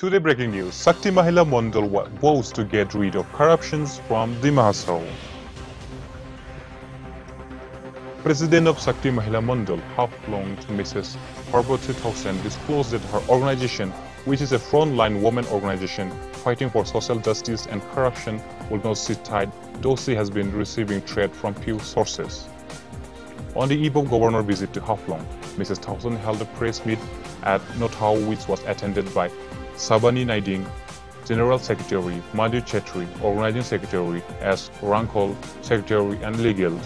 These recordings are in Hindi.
Today breaking news, Shakti Mahila Mandal vows to get rid of corruptions from Dima Hasao. President of Shakti Mahila Mandal, Haflong Mrs. Parbati Thausen, disclosed that her organization, which is a frontline women organization fighting for social justice and corruption, will not sit tight, though she has been receiving threat from few sources. On the eve of Governor visit to Haflong, Mrs. Thausen held a press meet at Nothau, which was attended by Sabani Naiding, General Secretary, Madhu Chetri, Organizing Secretary, S. Rankol, Secretary and Legal.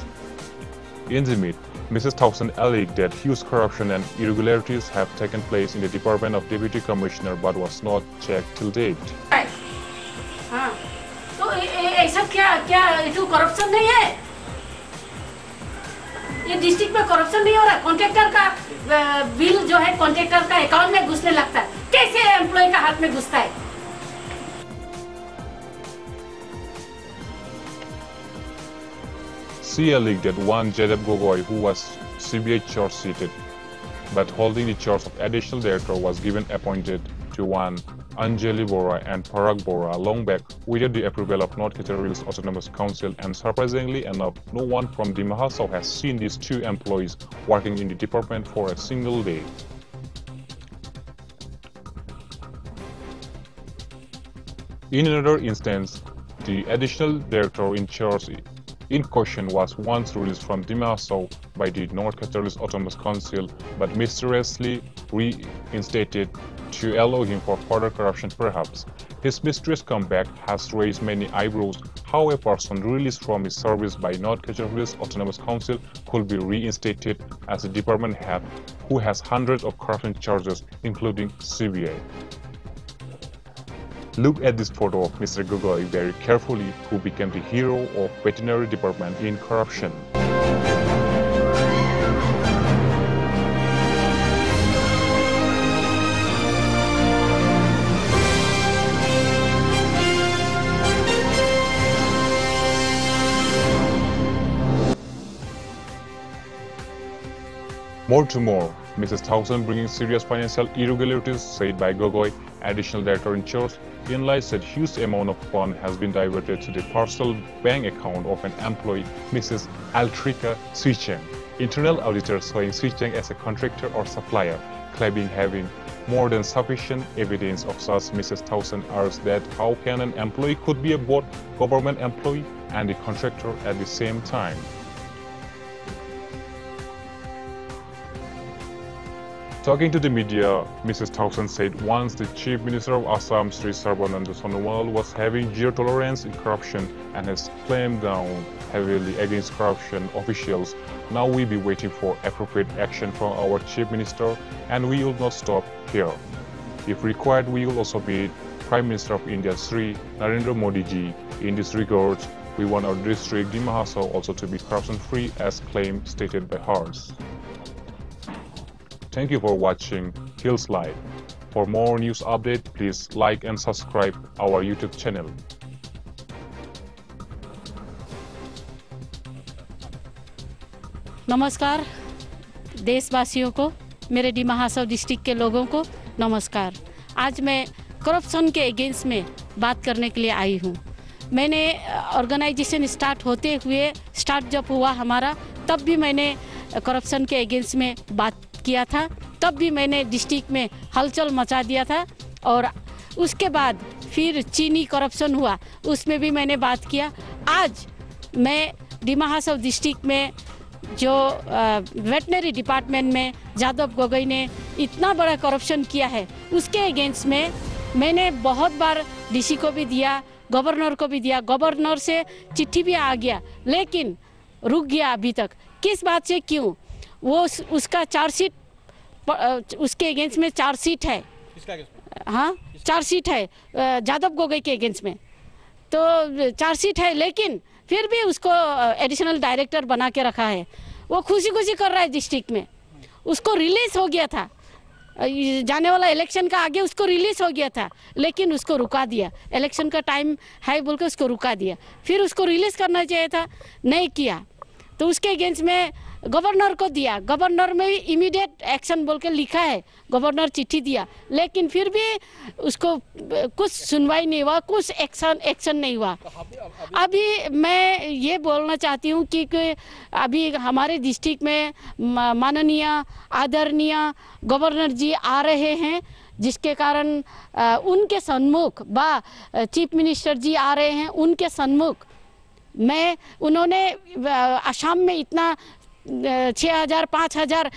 In the meet, Mrs. Thausen alleged that huge corruption and irregularities have taken place in the Department of Deputy Commissioner but was not checked till date. हाँ, तो ऐसा क्या इटू करप्शन नहीं है? ये डिस्ट्रिक्ट में करप्शन नहीं हो रहा। कॉन्ट्रैक्टर का बिल जो है कॉन्ट्रैक्टर का अकाउंट में घुसने लगता है। कैसे एम्प्लॉय का हाथ में घुसता है? She alleged that one Jadab Gogoi, who was CBI charge seated but holding the charge of additional director, was given appointed to one Anjali Bora and Parag Bora long back without the approval of North Kachin Hills Autonomous Council, and surprisingly enough, no one from Dima Hasao has seen these two employees working in the department for a single day. In another instance, the additional director in charge in question was once released from Dima Hasao by the North Kachin Hills Autonomous Council but mysteriously reinstated to allow him for further corruption perhaps. His mysterious comeback has raised many eyebrows. How a person released from his service by North Kachin Hills Autonomous Council could be reinstated as a department head who has hundreds of corruption charges including CBI. Look at this photo of Mr. Gogoi very carefully, who became the hero of veterinary department in corruption. More to more, Mrs. Thausen bringing serious financial irregularities said by Gogoi, additional director in charge, realized that huge amount of fund has been diverted to the personal bank account of an employee, Mrs. Altrika Suicheng. Internal auditors showing Suicheng as a contractor or supplier, claiming having more than sufficient evidence of such. Mrs. Thausen asked that how can an employee could be a both government employee and a contractor at the same time. Talking to the media, Mrs. Thausen said once the Chief Minister of Assam, Sri Sarbananda Sonowal, was having zero tolerance in corruption and has clamped down heavily against corruption officials. Now we be waiting for appropriate action from our Chief Minister, and we will not stop here. If required, we will also meet Prime Minister of India, Sri Narendra Modi ji. In this regard, we want our district, Dima Hasao, also to be corruption-free as claim stated by hers. Thank you for watching Hills Live. For more news update, please like and subscribe our YouTube channel. नमस्कार देशवासियों को, मेरे डिमा हासाओ डिस्ट्रिक्ट के लोगों को नमस्कार। आज मैं करप्शन के अगेंस्ट में बात करने के लिए आई हूँ। मैंने ऑर्गेनाइजेशन स्टार्ट जब हुआ हमारा, तब भी मैंने करप्शन के अगेंस्ट में बात किया था। तब भी मैंने डिस्ट्रिक्ट में हलचल मचा दिया था, और उसके बाद फिर चीनी करप्शन हुआ, उसमें भी मैंने बात किया। आज मैं डिमा हासाओ डिस्ट्रिक्ट में जो वेटनरी डिपार्टमेंट में जादव गोगोई ने इतना बड़ा करप्शन किया है, उसके अगेंस्ट में मैंने बहुत बार डीसी को भी दिया, गवर्नर को भी दिया। गवर्नर से चिट्ठी भी आ गया, लेकिन रुक गया अभी तक। किस बात से, क्यों? वो उसका चार्जशीट, उसके अगेंस्ट में चार्जशीट है। हाँ, चार्जशीट है जादव गोगोई के अगेंस्ट में, तो चार्जशीट है, लेकिन फिर भी उसको एडिशनल डायरेक्टर बना के रखा है। वो खुशी खुशी कर रहा है डिस्ट्रिक्ट में। उसको रिलीज हो गया था, जाने वाला इलेक्शन का आगे उसको रिलीज हो गया था, लेकिन उसको रुका दिया। इलेक्शन का टाइम है बोल के उसको रुका दिया। फिर उसको रिलीज करना चाहिए था, नहीं किया। तो उसके अगेंस्ट में गवर्नर को दिया, गवर्नर में इमीडिएट एक्शन बोल के लिखा है, गवर्नर चिट्ठी दिया, लेकिन फिर भी उसको कुछ सुनवाई नहीं हुआ, कुछ एक्शन नहीं हुआ। अभी मैं ये बोलना चाहती हूँ कि अभी हमारे डिस्ट्रिक्ट में माननीय आदरणीय गवर्नर जी आ रहे हैं, जिसके कारण उनके सम्मुख चीफ मिनिस्टर जी आ रहे हैं, उनके सम्मुख उन्होंने असम में इतना 6,000 5,000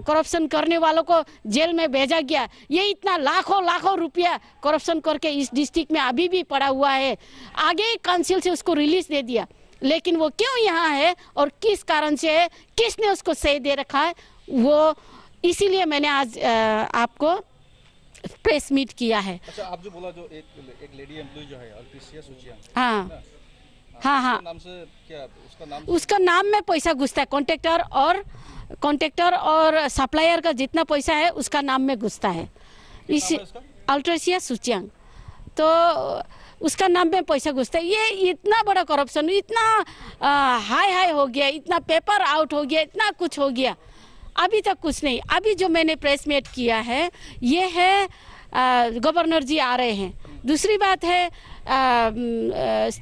करप्शन करने वालों को जेल में भेजा गया, ये इतना लाखों रुपया करप्शन करके इस डिस्ट्रिक्ट में अभी भी पड़ा हुआ है। आगे ही काउंसिल से उसको रिलीज दे दिया, लेकिन वो क्यों यहाँ है और किस कारण से है, किसने उसको सही दे रखा है, वो इसीलिए मैंने आज आपको प्रेस मीट किया है। अच्छा, आप जो बोला जो एक लेडी एम्प्लॉय जो है अल्ट्रेसिया सूचियां, हाँ, नाम से क्या उसका नाम में पैसा घुसता है, कॉन्ट्रैक्टर और सप्लायर का जितना पैसा है उसका नाम में घुसता है, इस अल्ट्रेसिया सूचियां, तो उसका नाम में पैसा घुसता है। ये इतना बड़ा करप्शन, इतना हाई हो गया, इतना पेपर आउट हो गया, इतना कुछ हो गया, अभी तक कुछ नहीं। अभी जो मैंने प्रेस मीट किया है ये है गवर्नर जी आ रहे हैं, दूसरी बात है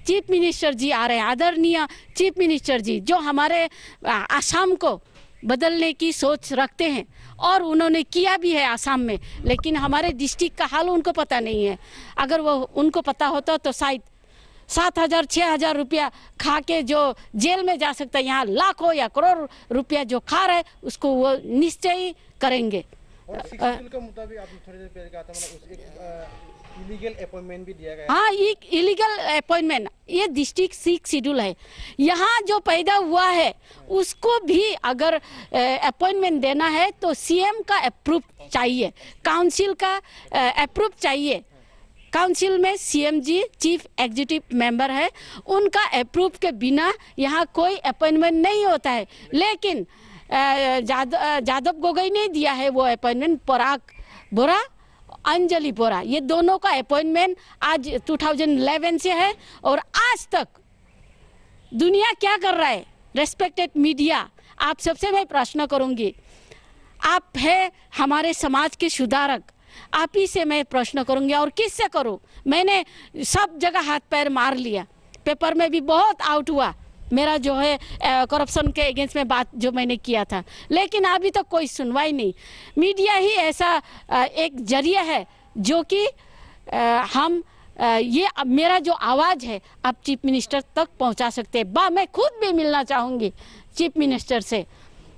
चीफ मिनिस्टर जी आ रहे हैं, आदरणीय चीफ मिनिस्टर जी जो हमारे असम को बदलने की सोच रखते हैं और उन्होंने किया भी है असम में, लेकिन हमारे डिस्ट्रिक्ट का हाल उनको पता नहीं है। अगर वो उनको पता होता तो शायद 7,000 6,000 रुपया खा के जो जेल में जा सकता है, यहाँ लाखों या करोड़ रुपया जो खा रहे उसको वो निश्चय ही करेंगे। और का मुताबिक आप थोड़ी देर पहले कहा था, मतलब इलीगल अपॉइंटमेंट भी दिया गया। हाँ, ये इलीगल अपॉइंटमेंट, ये डिस्ट्रिक्ट 6 शेड्यूल है, यहाँ जो पैदा हुआ है उसको भी अगर अपॉइंटमेंट देना है तो सीएम का अप्रूव चाहिए, काउंसिल का अप्रूव चाहिए। काउंसिल में सीएम जी चीफ एग्जीक्यूटिव मेंबर है, उनका अप्रूव के बिना यहाँ कोई अपॉइंटमेंट नहीं होता है। लेकिन जादव गोगोई ने दिया है वो अपॉइंटमेंट, पराग बोरा, अंजलि बोरा, ये दोनों का अपॉइंटमेंट आज 2011 से है और आज तक दुनिया क्या कर रहा है। रेस्पेक्टेड मीडिया, आप सबसे मैं प्रश्न करूंगी, आप है हमारे समाज के सुधारक, आप ही से मैं प्रश्न करूंगी और किससे करूं। मैंने सब जगह हाथ पैर मार लिया, पेपर में भी बहुत आउट हुआ मेरा जो है करप्शन के अगेंस्ट में बात जो मैंने किया था, लेकिन अभी तक कोई सुनवाई नहीं। मीडिया ही ऐसा एक जरिया है जो कि हम ये मेरा जो आवाज़ है आप चीफ मिनिस्टर तक पहुंचा सकते हैं। मैं खुद भी मिलना चाहूँगी चीफ मिनिस्टर से।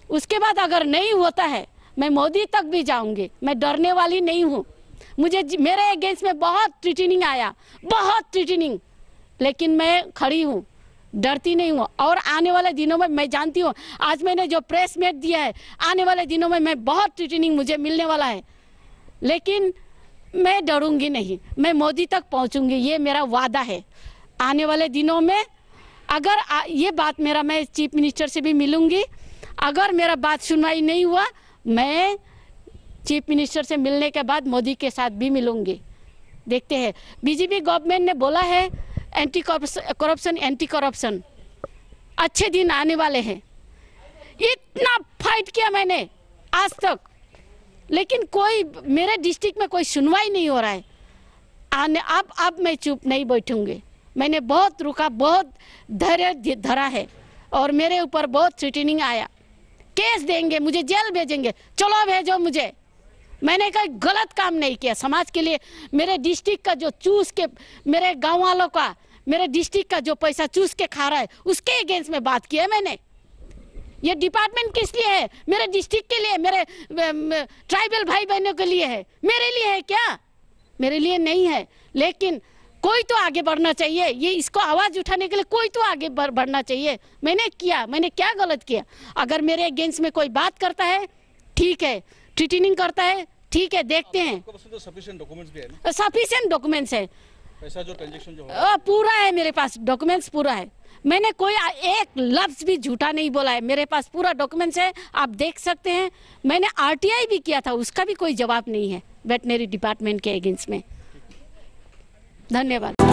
उसके बाद अगर नहीं होता है मैं मोदी तक भी जाऊंगी, मैं डरने वाली नहीं हूँ। मेरे अगेंस्ट में बहुत थ्रेटनिंग आया, बहुत थ्रेटनिंग, लेकिन मैं खड़ी हूँ, डरती नहीं हूँ। और आने वाले दिनों में मैं जानती हूँ, आज मैंने जो प्रेस मीट दिया है, आने वाले दिनों में मैं बहुत थ्रेटनिंग मुझे मिलने वाला है, लेकिन मैं डरूंगी नहीं, मैं मोदी तक पहुँचूंगी, ये मेरा वादा है। आने वाले दिनों में अगर ये बात मेरा, मैं चीफ मिनिस्टर से भी मिलूंगी, अगर मेरा बात सुनवाई नहीं हुआ मैं चीफ मिनिस्टर से मिलने के बाद मोदी के साथ भी मिलूंगी। देखते हैं, बीजेपी गवर्नमेंट ने बोला है एंटी करप्शन, अच्छे दिन आने वाले हैं। इतना फाइट किया मैंने आज तक, लेकिन कोई मेरे डिस्ट्रिक्ट में कोई सुनवाई नहीं हो रहा है। अब मैं चुप नहीं बैठूंगी, मैंने बहुत रुका, बहुत धैर्य धरा है और मेरे ऊपर बहुत थ्रेटनिंग आया, केस देंगे, मुझे जेल भेजेंगे, चलो भेजो मुझे। मैंने कोई गलत काम नहीं किया समाज के लिए। मेरे डिस्ट्रिक्ट का जो चूस के, मेरे गांव वालों का, मेरे डिस्ट्रिक्ट का जो पैसा चूस के खा रहा है उसके अगेंस्ट में बात की है मैंने। ये डिपार्टमेंट किस लिए है? मेरे डिस्ट्रिक्ट के लिए, मेरे ट्राइबल भाई बहनों के लिए है, मेरे लिए है क्या? मेरे लिए नहीं है। लेकिन कोई तो आगे बढ़ना चाहिए, ये इसको आवाज उठाने के लिए कोई तो आगे बढ़ना चाहिए। मैंने क्या गलत किया? अगर मेरे अगेंस्ट में कोई बात करता है ठीक है, थ्रेटनिंग करता है ठीक है, देखते हैं। सफिशिएंट डॉक्यूमेंट्स भी है ना? सफिशिएंट डॉक्यूमेंट्स है, पैसा जो ट्रांजैक्शन जो है पूरा है मेरे पास, डॉक्यूमेंट्स पूरा है। मैंने कोई एक लफ्ज भी झूठा नहीं बोला है, मेरे पास पूरा डॉक्यूमेंट्स है, आप देख सकते हैं। मैंने आरटीआई भी किया था, उसका भी कोई जवाब नहीं है वेटनरी डिपार्टमेंट के अगेंस्ट में। धन्यवाद।